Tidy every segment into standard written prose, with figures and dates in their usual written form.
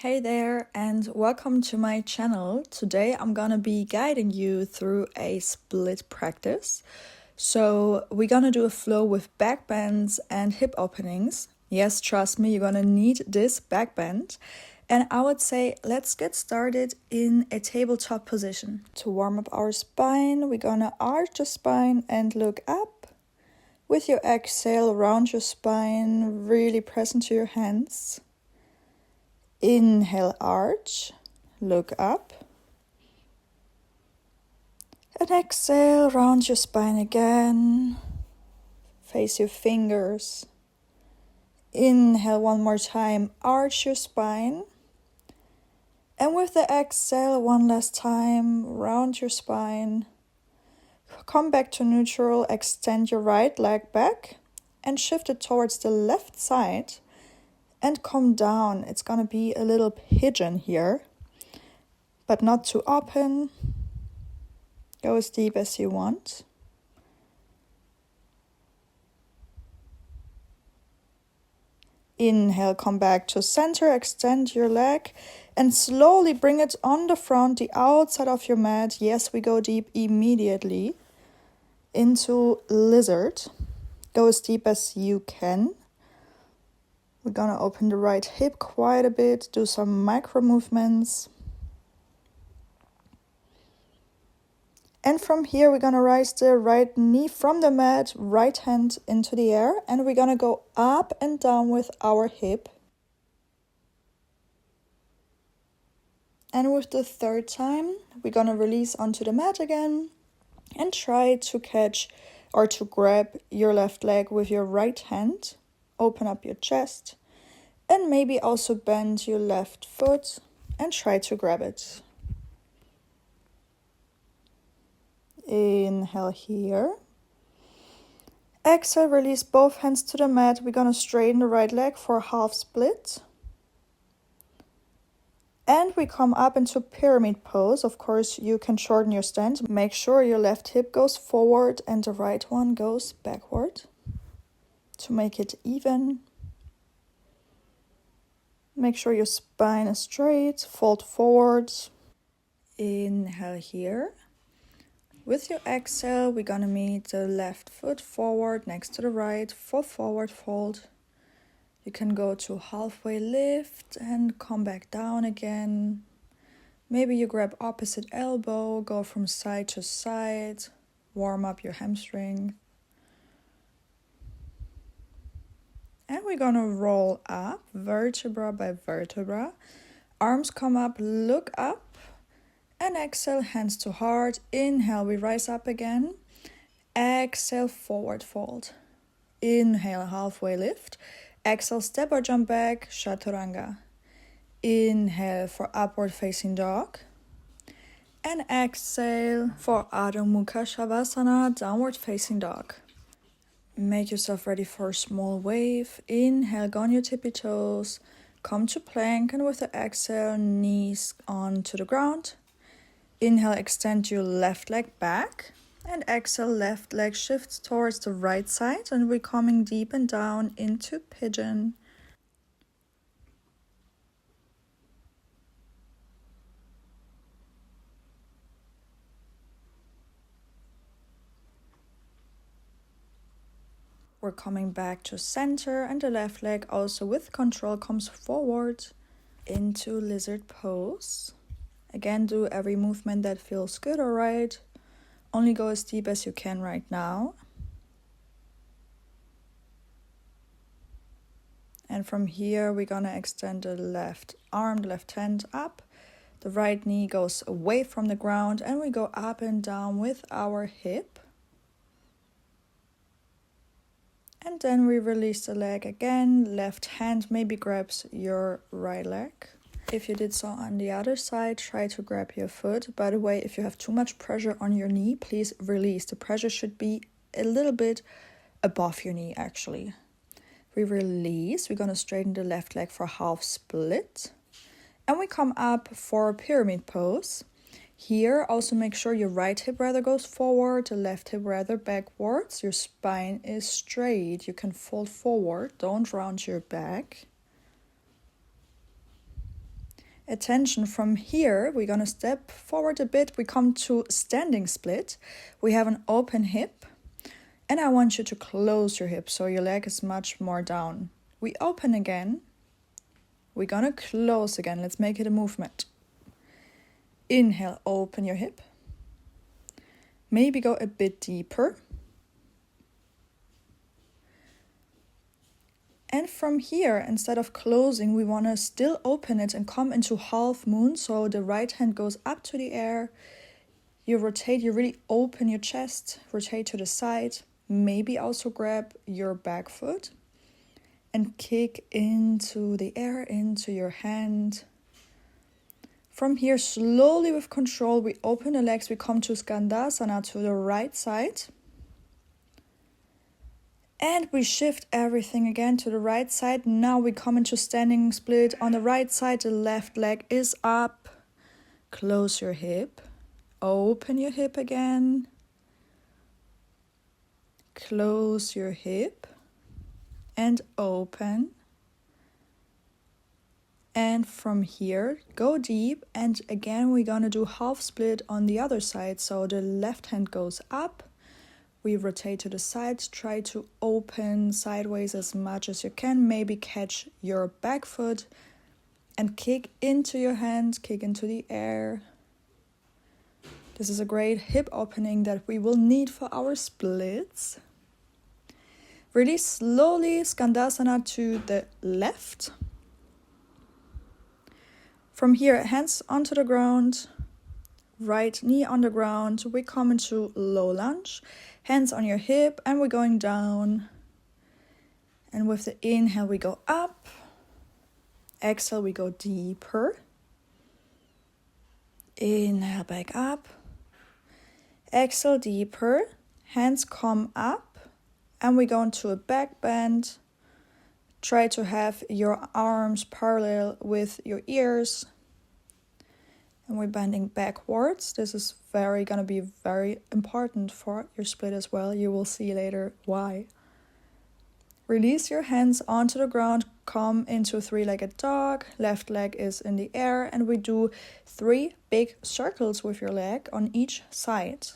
Hey there and welcome to my channel. Today I'm gonna be guiding you through a split practice. So we're gonna do a flow with back bends and hip openings. Yes, trust me, you're gonna need this back bend. And I would say let's get started in a tabletop position. To warm up our spine, we're gonna arch the spine and look up. With your exhale, round your spine, really press into your hands. Inhale, arch, look up. And exhale, round your spine again. Face your fingers. Inhale one more time, arch your spine. And with the exhale, one last time, round your spine. Come back to neutral, extend your right leg back and shift it towards the left side. And come down. It's gonna be a little pigeon here, but not too open. Go as deep as you want. Inhale, come back to center, extend your leg and slowly bring it on the front, the outside of your mat. Yes, we go deep immediately into lizard. Go as deep as you can. We're gonna open the right hip quite a bit, do some micro movements. And from here, we're gonna rise the right knee from the mat, right hand into the air, and we're gonna go up and down with our hip. And with the third time, we're gonna release onto the mat again and try to catch or to grab your left leg with your right hand. Open up your chest and maybe also bend your left foot and try to grab it. Inhale here. Exhale, release both hands to the mat. We're gonna straighten the right leg for a half split. And we come up into pyramid pose. Of course, you can shorten your stance. Make sure your left hip goes forward and the right one goes backward to make it even. Make sure your spine is straight, fold forward. Inhale here. With your exhale, we're gonna meet the left foot forward next to the right, foot forward fold. You can go to halfway lift and come back down again. Maybe you grab opposite elbow, go from side to side, warm up your hamstring. And we're gonna roll up, vertebra by vertebra. Arms come up, look up. And exhale, hands to heart. Inhale, we rise up again. Exhale, forward fold. Inhale, halfway lift. Exhale, step or jump back, chaturanga. Inhale for upward facing dog. And exhale for Adho Mukha Shavasana, downward facing dog. Make yourself ready for a small wave. Inhale, go on your tippy toes. Come to plank and with the exhale, knees onto the ground. Inhale, extend your left leg back. And exhale, left leg shifts towards the right side. And we're coming deep and down into pigeon. We're coming back to center. And the left leg also with control comes forward into lizard pose. Again, do every movement that feels good or right. Only go as deep as you can right now. And from here, we're gonna extend the left arm, the left hand up. The right knee goes away from the ground and we go up and down with our hip. And then we release the leg again. Left hand maybe grabs your right leg. If you did so on the other side, try to grab your foot. By the way, if you have too much pressure on your knee, please release. The pressure should be a little bit above your knee, actually. We release. We're going to straighten the left leg for half split. And we come up for a pyramid pose. Here, also make sure your right hip rather goes forward, the left hip rather backwards. Your spine is straight. You can fold forward. Don't round your back. Attention, from here, we're gonna step forward a bit. We come to standing split. We have an open hip, and I want you to close your hip so your leg is much more down. We open again. We're gonna close again. Let's make it a movement. Inhale, open your hip. Maybe go a bit deeper. And from here, instead of closing, we want to still open it and come into half moon. So the right hand goes up to the air. You rotate, you really open your chest, rotate to the side. Maybe also grab your back foot and kick into the air, into your hand. From here, slowly with control, we open the legs. We come to Skandasana to the right side. And we shift everything again to the right side. Now we come into standing split. On the right side, the left leg is up. Close your hip. Open your hip again. Close your hip. And open. And from here, go deep. And again, we're going to do half split on the other side. So the left hand goes up. We rotate to the sides, try to open sideways as much as you can. Maybe catch your back foot and kick into your hand, kick into the air. This is a great hip opening that we will need for our splits. Really slowly, Skandasana to the left. From here, hands onto the ground. Right knee on the ground. We come into low lunge. Hands on your hip, and we're going down. And with the inhale, we go up. Exhale, we go deeper. Inhale, back up. Exhale, deeper. Hands come up. And we go into a back bend. Try to have your arms parallel with your ears. And we're bending backwards. This is gonna be very important for your split as well. You will see later why. Release your hands onto the ground. Come into three-legged dog. Left leg is in the air. And we do 3 big circles with your leg on each side.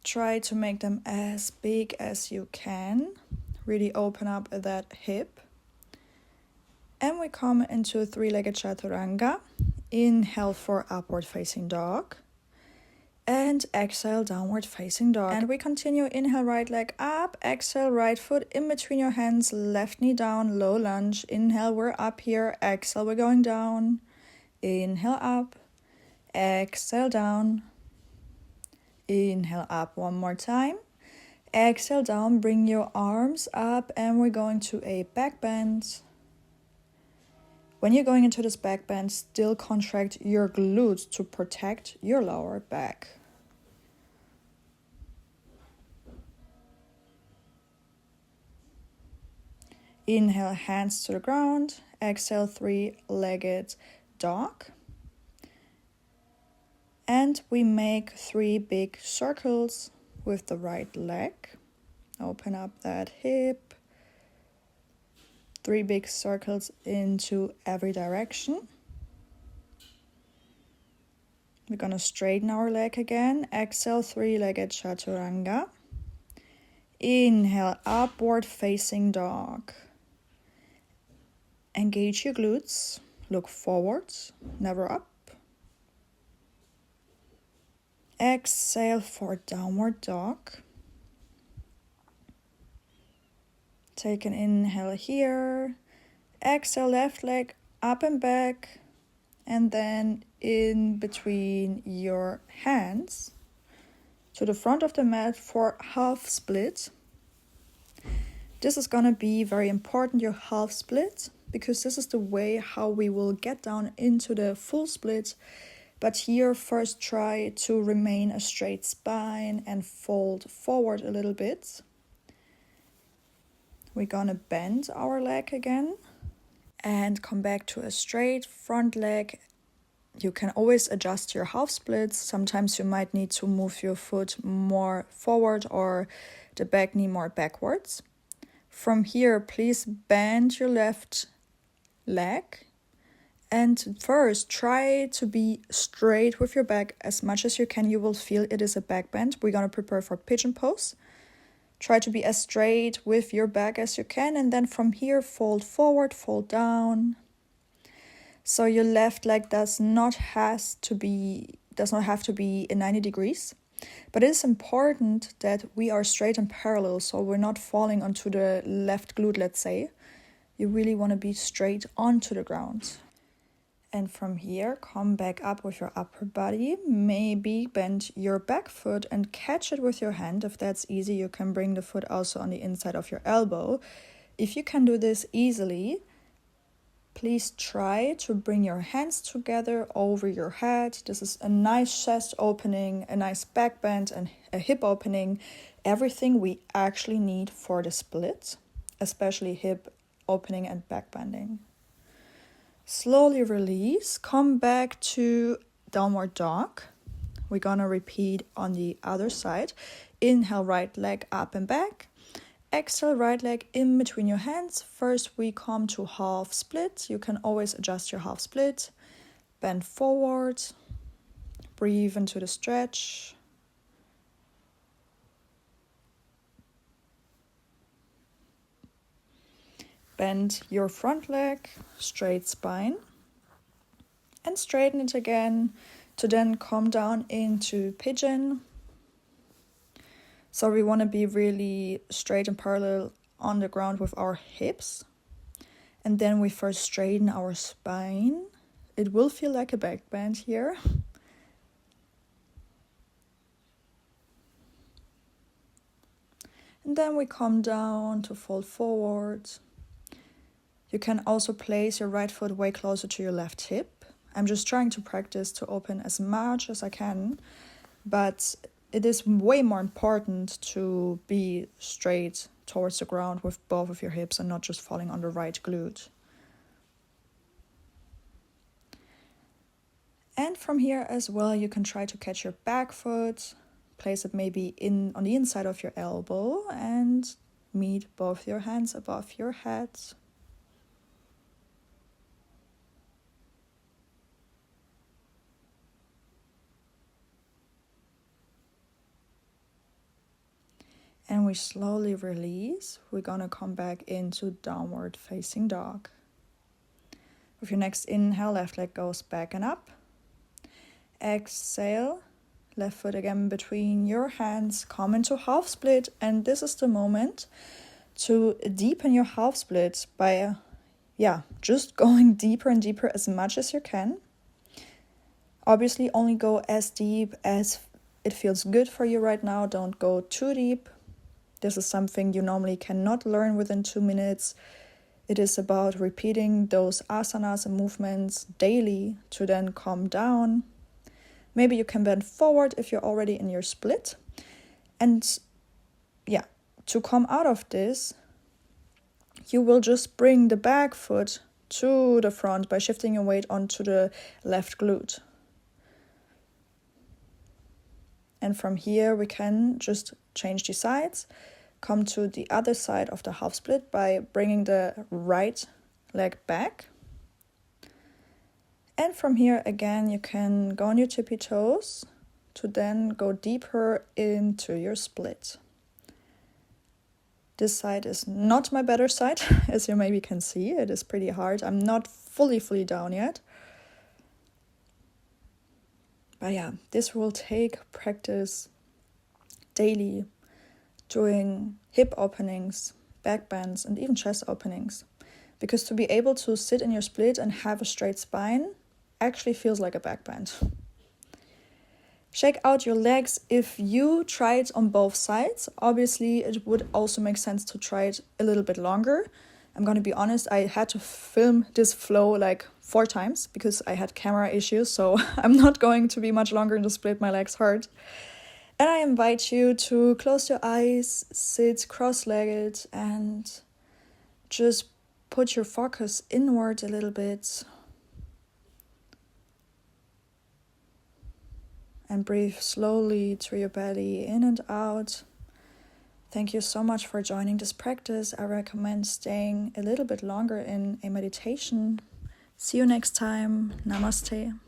Try to make them as big as you can. Really open up that hip. And we come into a 3-legged chaturanga. Inhale for upward facing dog. And exhale, downward facing dog. And we continue. Inhale, right leg up. Exhale, right foot in between your hands. Left knee down, low lunge. Inhale, we're up here. Exhale, we're going down. Inhale, up. Exhale, down. Inhale, up one more time. Exhale, down. Bring your arms up. And we're going to a back bend. When you're going into this back bend, still contract your glutes to protect your lower back. Inhale, hands to the ground. Exhale, 3-legged dog. And we make 3 big circles with the right leg. Open up that hip. 3 big circles into every direction. We're gonna straighten our leg again. Exhale, 3-legged chaturanga. Inhale, upward facing dog. Engage your glutes. Look forward, never up. Exhale for downward dog. Take an inhale here. Exhale, left leg up and back. And then in between your hands to the front of the mat for half split. This is gonna be very important, your half split, because this is the way how we will get down into the full split. But here, first try to remain a straight spine and fold forward a little bit. We're gonna bend our leg again and come back to a straight front leg. You can always adjust your half splits. Sometimes you might need to move your foot more forward or the back knee more backwards. From here, please bend your left leg. And first, try to be straight with your back as much as you can. You will feel it is a back bend. We're going to prepare for pigeon pose. Try to be as straight with your back as you can. And then from here, fold forward, fold down. So your left leg does not have to be in 90 degrees. But it is important that we are straight and parallel, so we're not falling onto the left glute, let's say. You really want to be straight onto the ground. And from here, come back up with your upper body. Maybe bend your back foot and catch it with your hand. If that's easy, you can bring the foot also on the inside of your elbow. If you can do this easily, please try to bring your hands together over your head. This is a nice chest opening, a nice back bend, and a hip opening. Everything we actually need for the split, especially hip opening and back bending. Slowly release, come back to downward dog. We're gonna repeat on the other side. Inhale, right leg up and back. Exhale, right leg in between your hands. First, we come to half split. You can always adjust your half split. Bend forward. Breathe into the stretch. Bend your front leg, straight spine. And straighten it again to then come down into pigeon. So we want to be really straight and parallel on the ground with our hips. And then we first straighten our spine. It will feel like a back bend here. And then we come down to fold forward. You can also place your right foot way closer to your left hip. I'm just trying to practice to open as much as I can, but it is way more important to be straight towards the ground with both of your hips and not just falling on the right glute. And from here as well, you can try to catch your back foot, place it maybe on the inside of your elbow and meet both your hands above your head. And we slowly release. We're gonna come back into downward facing dog. With your next inhale, left leg goes back and up. Exhale, left foot again between your hands, come into half split. And this is the moment to deepen your half split by, just going deeper and deeper as much as you can. Obviously, only go as deep as it feels good for you right now. Don't go too deep. This is something you normally cannot learn within 2 minutes. It is about repeating those asanas and movements daily to then calm down. Maybe you can bend forward if you're already in your split. And to come out of this, you will just bring the back foot to the front by shifting your weight onto the left glute. And from here, we can just change the sides. Come to the other side of the half split by bringing the right leg back. And from here again, you can go on your tippy toes to then go deeper into your split. This side is not my better side, as you maybe can see. It is pretty hard. I'm not fully down yet. But this will take practice daily, doing hip openings, back bends, and even chest openings. Because to be able to sit in your split and have a straight spine actually feels like a back bend. Shake out your legs if you try it on both sides. Obviously, it would also make sense to try it a little bit longer. I'm going to be honest, I had to film this flow like 4 times because I had camera issues, so I'm not going to be much longer in the split, my legs hurt. And I invite you to close your eyes, sit cross-legged, and just put your focus inward a little bit. And breathe slowly through your belly, in and out. Thank you so much for joining this practice. I recommend staying a little bit longer in a meditation. See you next time. Namaste.